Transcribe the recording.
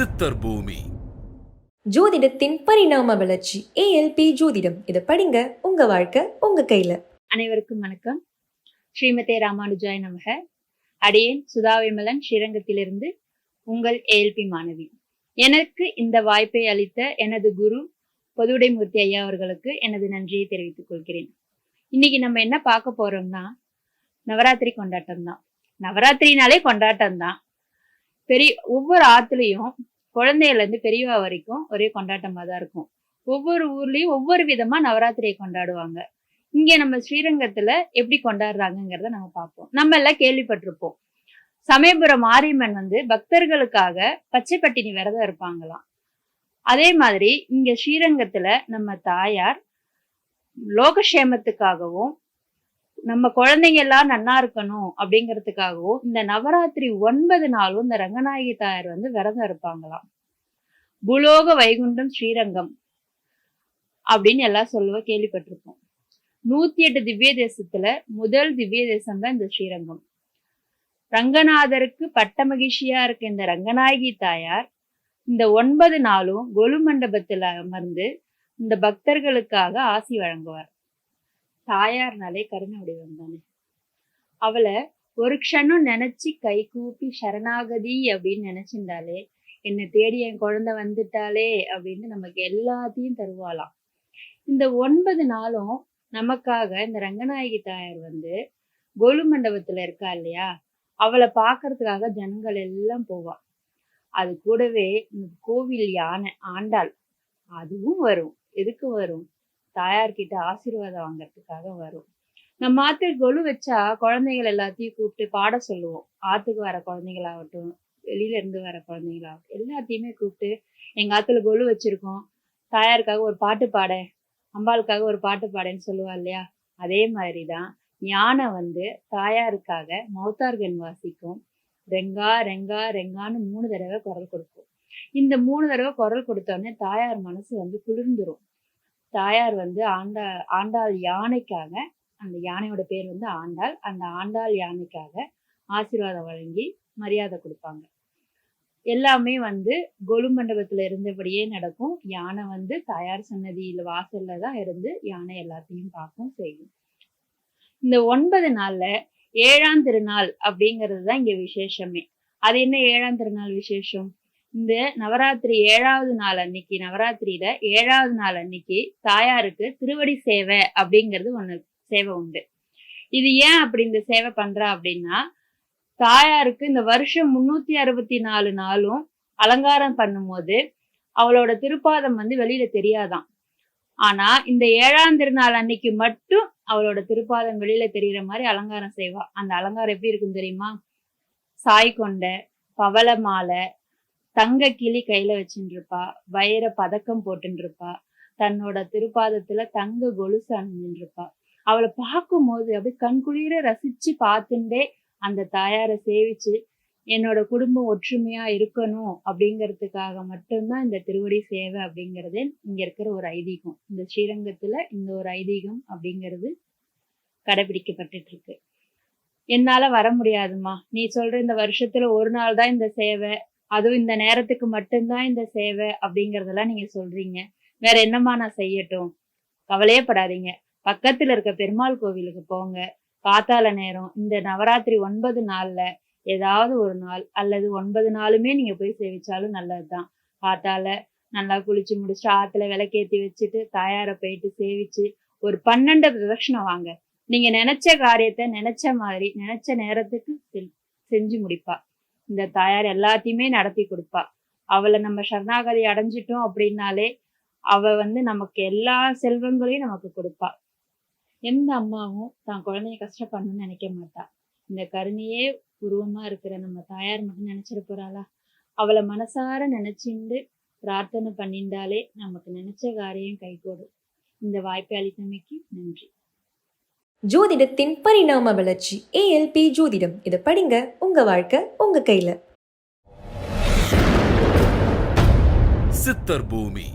சித்தர் பூமி. ஜோதிடத்தின் பரிணாம வளர்ச்சி ஏஎல்பி ஜோதிடம். இதை படிங்க, உங்க வாழ்க்கை உங்க கையில. அனைவருக்கும் வணக்கம். ஸ்ரீமதே ராமானுஜாய நமக. அடியேன் சுதாவிமலன், ஸ்ரீரங்கத்திலிருந்து உங்கள் ஏஎல்பி மாணவி. எனக்கு இந்த வாய்ப்பை அளித்த எனது குரு பொதுவுடைமூர்த்தி ஐயா அவர்களுக்கு எனது நன்றியை தெரிவித்துக் கொள்கிறேன். இன்னைக்கு நம்ம என்ன பார்க்க போறோம்னா, நவராத்திரி கொண்டாட்டம் தான். நவராத்திரினாலே கொண்டாட்டம் தான். ஒவ்வொரு ஆத்துலயும் குழந்தையில இருந்து பெரியவா வரைக்கும் ஒரே கொண்டாட்டமா தான் இருக்கும். ஒவ்வொரு ஊர்லயும் ஒவ்வொரு விதமா நவராத்திரியை கொண்டாடுவாங்க. இங்க நம்ம ஸ்ரீரங்கத்துல எப்படி கொண்டாடுறாங்கிறத நம்ம பார்ப்போம். நம்ம எல்லாம் கேள்விப்பட்டிருப்போம், சமயபுரம் மாரியம்மன் பக்தர்களுக்காக பச்சை பட்டினி விரதம் இருப்பாங்களாம். அதே மாதிரி இங்க ஸ்ரீரங்கத்துல நம்ம தாயார் லோகக்ஷேமத்துக்காகவும் நம்ம குழந்தைங்க எல்லாம் நன்னா இருக்கணும் அப்படிங்கிறதுக்காகவும் இந்த நவராத்திரி 9 நாளும் இந்த ரங்கநாயகி தாயார் விரதம் இருப்பாங்களாம். பூலோக வைகுண்டம் ஸ்ரீரங்கம் அப்படின்னு எல்லாம் கேள்விப்பட்டிருப்போம். 108 திவ்ய தேசத்துல முதல் திவ்ய தேசம் தான் இந்த ஸ்ரீரங்கம். ரங்கநாதருக்கு பட்ட மகிழ்ச்சியா இருக்க இந்த ரங்கநாயகி தாயார் இந்த 9 நாளும் கொலு மண்டபத்துல அமர்ந்து இந்த பக்தர்களுக்காக ஆசி வழங்குவார். தாயார்னாலே கருணை வடிவம் தானே. அவளை ஒரு க்ஷணம் நினைச்சு கை கூப்பி சரணாகதி அப்படின்னு நினைச்சிருந்தாலே, என்னை தேடி என் குழந்தை வந்துட்டாலே அப்படின்னு நமக்கு எல்லாத்தையும் தருவாளாம். இந்த 9 நாளும் நமக்காக இந்த ரங்கநாயகி தாயார் கொலு மண்டபத்துல இருக்கா இல்லையா, அவளை பாக்குறதுக்காக ஜனங்கள் எல்லாம் போவா. அது கூடவே கோவில் யானை ஆண்டாள் அதுவும் வரும். எதுக்கு வரும்? தாயார்கிட்ட ஆசீர்வாதம் வாங்கறதுக்காக வரும். நம்ம ஆத்துக்கு கொலு வச்சா குழந்தைகள் எல்லாத்தையும் கூப்பிட்டு பாட சொல்லுவோம். ஆத்துக்கு வர குழந்தைங்களாகட்டும், வெளியில இருந்து வர குழந்தைங்களாகட்டும், எல்லாத்தையுமே கூப்பிட்டு எங்க ஆத்துல கொலு வச்சிருக்கோம், தாயாருக்காக ஒரு பாட்டு பாட, அம்பாளுக்காக ஒரு பாட்டு பாடன்னு சொல்லுவா இல்லையா. அதே மாதிரிதான் யானை தாயாருக்காக மௌத்தார்கன் வாசிக்கும். ரெங்கா ரெங்கா ரெங்கான்னு 3 தடவை குரல் கொடுக்கும். இந்த 3 தடவை குரல் கொடுத்தோடனே தாயார் மனசு குளிர்ந்துரும். தாயார் ஆண்டாள் யானைக்காக, அந்த யானையோட பேர் ஆண்டாள், அந்த ஆண்டாள் யானைக்காக ஆசீர்வாதம் வழங்கி மரியாதை கொடுப்பாங்க. எல்லாமே கொலு மண்டபத்துல இருந்தபடியே நடக்கும். யானை தாயார் சன்னதியில வாசல்ல தான் இருந்து யானை எல்லாத்தையும் பார்க்கும் செய்யும். இந்த 9 நாள்ல 7ஆம் திருநாள் அப்படிங்கிறது தான் இங்க விசேஷமே. அது என்ன 7ஆம் திருநாள் விசேஷம்? இந்த நவராத்திரி 7ஆவது நாள் அன்னைக்கு, நவராத்திரியில 7ஆவது நாள் அன்னைக்கு தாயாருக்கு திருவடி சேவை அப்படிங்கிறது ஒண்ணு சேவை உண்டு. இது ஏன் அப்படி இந்த சேவை பண்றா அப்படின்னா, தாயாருக்கு இந்த வருஷம் 364 நாளும் அலங்காரம் பண்ணும்போது அவளோட திருப்பாதம் வெளியில தெரியாதாம். ஆனா இந்த 7ஆம் திருநாள் அன்னைக்கு மட்டும் அவளோட திருப்பாதம் வெளியில தெரியுற மாதிரி அலங்காரம் செய்வா. அந்த அலங்காரம் எப்படி இருக்குன்னு தெரியுமா? சாய் கொண்ட பவள மாலை, தங்க கிளி கையில வச்சுட்டு இருப்பா, வைர பதக்கம் போட்டுட்டு இருப்பா, தன்னோட திருப்பாதத்துல தங்க கொலுசு அணிஞ்சுட்டு இருப்பா. அவளை பார்க்கும் போது அப்படியே கண்குளிர ரசிச்சு பார்த்துட்டே அந்த தாயாரை சேவிச்சு, என்னோட குடும்பம் ஒற்றுமையா இருக்கணும் அப்படிங்கிறதுக்காக மட்டும்தான் இந்த திருவடி சேவை அப்படிங்கிறது இங்க இருக்கிற ஒரு ஐதீகம். இந்த ஸ்ரீரங்கத்துல இந்த ஒரு ஐதீகம் அப்படிங்கிறது கடைபிடிக்கப்பட்டுட்டு இருக்கு. என்னால வர முடியாதுமா, நீ சொல்ற இந்த வருஷத்துல ஒரு நாள் தான் இந்த சேவை, அதுவும் இந்த நேரத்துக்கு மட்டும்தான் இந்த சேவை அப்படிங்கறதெல்லாம் நீங்க சொல்றீங்க, வேற என்னமா நான் செய்யட்டும்? கவலையே படாதீங்க, பக்கத்துல இருக்க பெருமாள் கோவிலுக்கு போங்க. காத்தால நேரம் இந்த நவராத்திரி 9 நாள்ல ஏதாவது ஒரு நாள் அல்லது 9 நாளுமே நீங்க போய் சேவிச்சாலும் நல்லதுதான். காத்தால நல்லா குளிச்சு முடிச்சு ஆத்துல விளக்கேத்தி வச்சுட்டு தாயாரை போயிட்டு சேவிச்சு ஒரு 12 பிரதட்சணம் வாங்க. நீங்க நினைச்ச காரியத்தை நினைச்ச மாதிரி நினைச்ச நேரத்துக்கு செஞ்சு முடிப்பா. இந்த தாயார் எல்லாத்தையுமே நடத்தி கொடுப்பா. அவளை நம்ம சரணாகதி அடைஞ்சிட்டோம் அப்படின்னாலே அவ நமக்கு எல்லா செல்வங்களையும் நமக்கு கொடுப்பா. எந்த அம்மாவும் தான் குழந்தைய கஷ்டப்படணும்னு நினைக்க மாட்டா. இந்த கருணையே உருவமா இருக்கிற நம்ம தாயார் மட்டும் நினைச்சிட போறாளா? அவளை மனசார நினைச்சுண்டு பிரார்த்தனை பண்ணிண்டாலே நமக்கு நினைச்ச காரியம் கைகூடும். இந்த வாய்ப்பை அளித்தமைக்கு நன்றி. ஜோதிடத்தின் பரிணாம வளர்ச்சி ஏஎல்பி ஜோதிடம். இதை படிங்க, உங்க வாழ்க்கை உங்க கையில. சித்தர் பூமி.